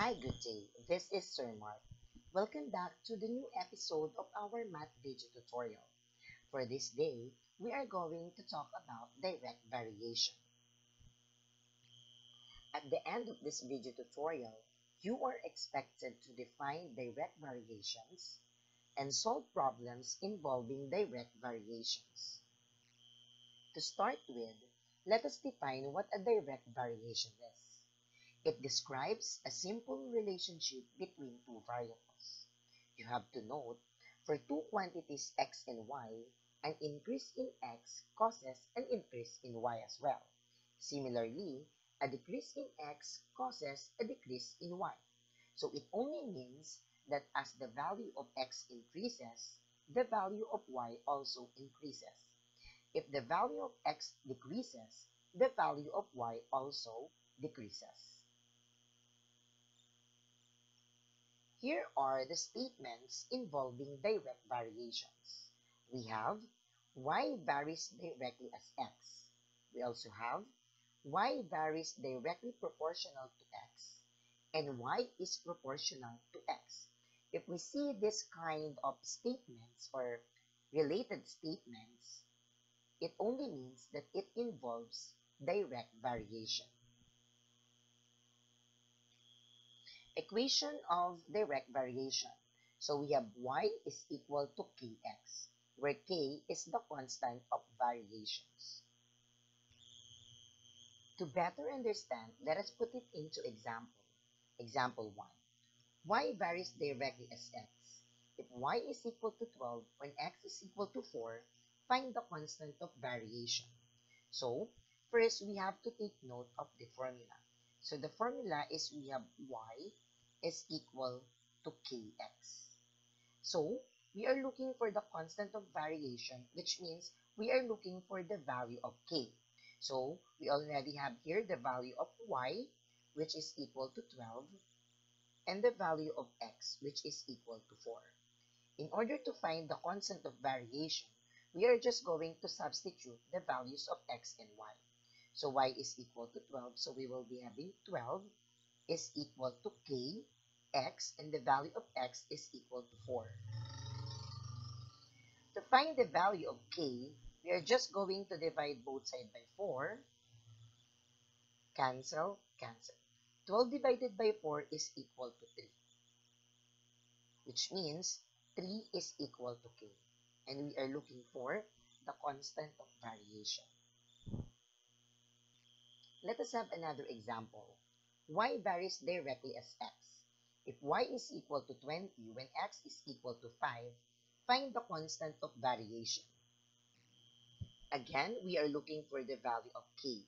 Hi, good day. This is Sir Mark. Welcome back to the new episode of our math video tutorial. For this day, we are going to talk about direct variation. At the end of this video tutorial, you are expected to define direct variations and solve problems involving direct variations. To start with, let us define what a direct variation is. It describes a simple relationship between two variables. You have to note, for two quantities x and y, an increase in x causes an increase in y as well. Similarly, a decrease in x causes a decrease in y. So it only means that as the value of x increases, the value of y also increases. If the value of x decreases, the value of y also decreases. Here are the statements involving direct variations. We have y varies directly as x. We also have y varies directly proportional to x, and y is proportional to x. If we see this kind of statements or related statements, it only means that it involves direct variation. Equation of direct variation. So we have y is equal to kx, where k is the constant of variations. To better understand, let us put it into example. Example 1. Y varies directly as x. If y is equal to 12 when x is equal to 4, find the constant of variation. So, first we have to take note of the formula. So the formula is we have y is equal to kx. So, we are looking for the constant of variation, which means we are looking for the value of k. So, we already have here the value of y, which is equal to 12, and the value of x, which is equal to 4. In order to find the constant of variation, we are just going to substitute the values of x and y. So, y is equal to 12, so we will be having 12 is equal to k, x, and the value of x is equal to 4. To find the value of k, we are just going to divide both sides by 4. Cancel, cancel. 12 divided by 4 is equal to 3, which means 3 is equal to k. And we are looking for the constant of variation. Let us have another example. Y varies directly as x. If y is equal to 20 when x is equal to 5, find the constant of variation. Again, we are looking for the value of k.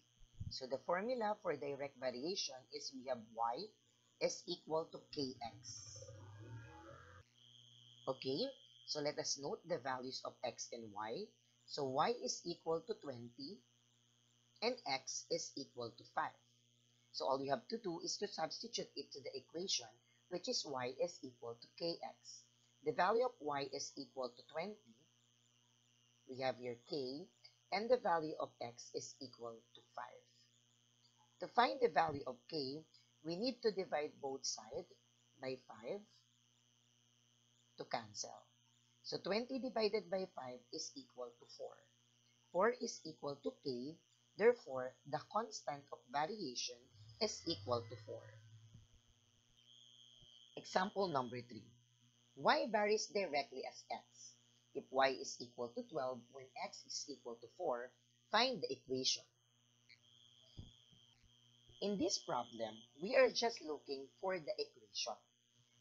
So the formula for direct variation is we have y is equal to kx. Okay, so let us note the values of x and y. So y is equal to 20 and x is equal to 5. So all you have to do is to substitute it to the equation, which is y is equal to kx. The value of y is equal to 20. We have here k, and the value of x is equal to 5. To find the value of k, we need to divide both sides by 5 to cancel. So 20 divided by 5 is equal to 4. 4 is equal to k, therefore the constant of variation is equal to 4. Example number 3. Y varies directly as x. If y is equal to 12 when x is equal to 4, find the equation. In this problem, we are just looking for the equation.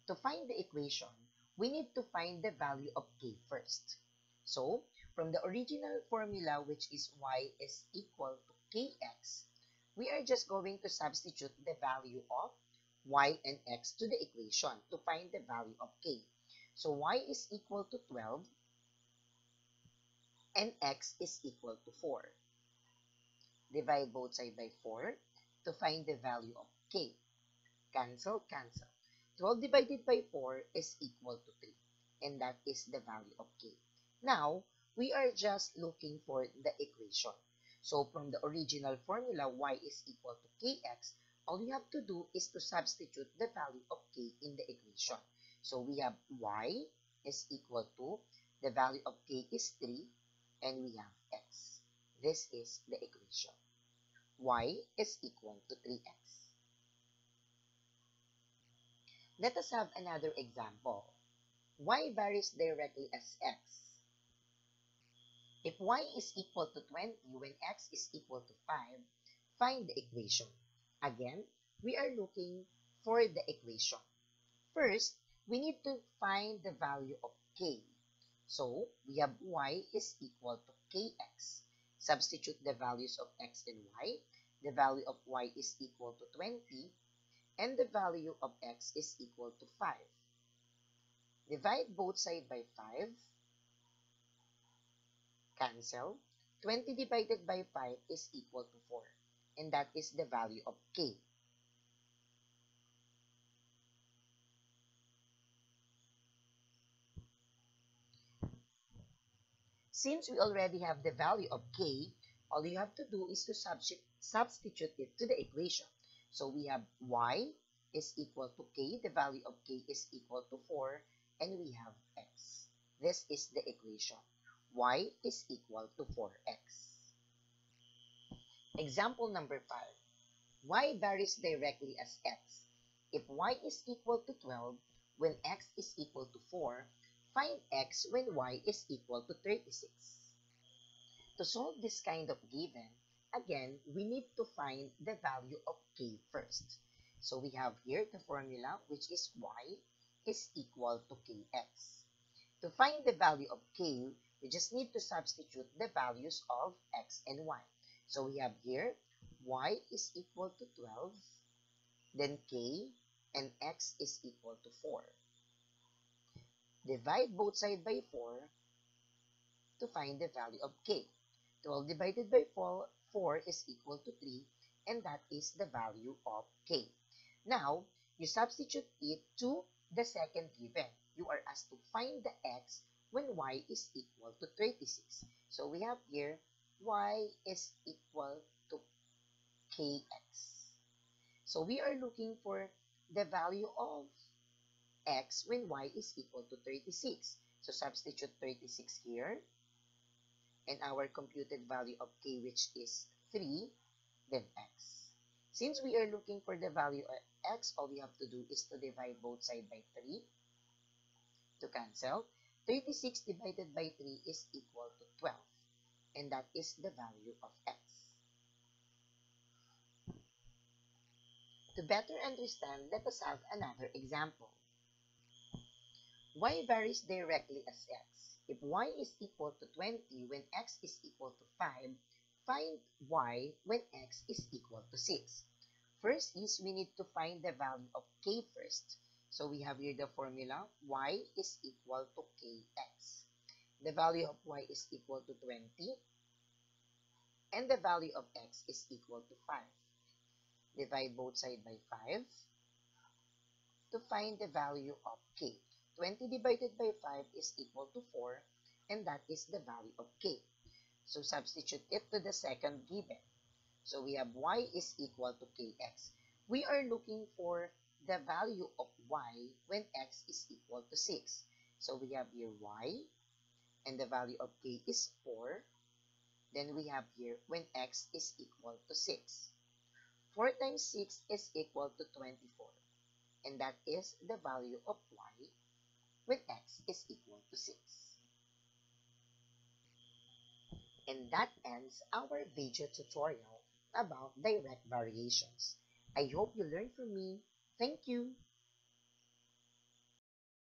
To find the equation, we need to find the value of k first. So, from the original formula, which is y is equal to kx, we are just going to substitute the value of y and x to the equation to find the value of k. So y is equal to 12 and x is equal to 4. Divide both sides by 4 to find the value of k. Cancel, cancel. 12 divided by 4 is equal to 3, and that is the value of k. Now, we are just looking for the equation. So from the original formula, y is equal to kx, all you have to do is to substitute the value of k in the equation. So we have y is equal to, the value of k is 3, and we have x. This is the equation. Y is equal to 3x. Let us have another example. Y varies directly as x. If y is equal to 20 when x is equal to 5, find the equation. Again, we are looking for the equation. First, we need to find the value of k. So, we have y is equal to kx. Substitute the values of x and y. The value of y is equal to 20, and the value of x is equal to 5. Divide both sides by 5. Cancel. 20 divided by 5 is equal to 4. And that is the value of k. Since we already have the value of k, all you have to do is to substitute it to the equation. So we have y is equal to k, the value of k is equal to 4, and we have x. This is the equation. Y is equal to 4x. Example number 5. Y varies directly as x. If y is equal to 12 when x is equal to 4, find x when y is equal to 36. To solve this kind of given, again, we need to find the value of k first. So we have here the formula, which is y is equal to kx. To find the value of k, we just need to substitute the values of x and y. So we have here y is equal to 12, then k, and x is equal to 4. Divide both sides by 4 to find the value of k. 12 divided by 4 is equal to 3, and that is the value of k. Now, you substitute it to the second given. You are asked to find the x when y is equal to 36. So we have here y is equal to kx. So we are looking for the value of x when y is equal to 36. So substitute 36 here, and our computed value of k, which is 3, then x. Since we are looking for the value of x, all we have to do is to divide both sides by 3 to cancel. 36 divided by 3 is equal to 12, and that is the value of x. To better understand, let us have another example. Y varies directly as x. If y is equal to 20 when x is equal to 5, find y when x is equal to 6. First is we need to find the value of k first. So we have here the formula, y is equal to kx. The value of y is equal to 20, and the value of x is equal to 5. Divide both sides by 5 to find the value of k. 20 divided by 5 is equal to 4, and that is the value of k. So substitute it to the second given. So we have y is equal to kx. We are looking for the value of y when x is equal to 6. So we have here y, and the value of k is 4. Then we have here when x is equal to 6. 4 times 6 is equal to 24. And that is the value of y when x is equal to 6. And that ends our video tutorial about direct variations. I hope you learned from me. Thank you.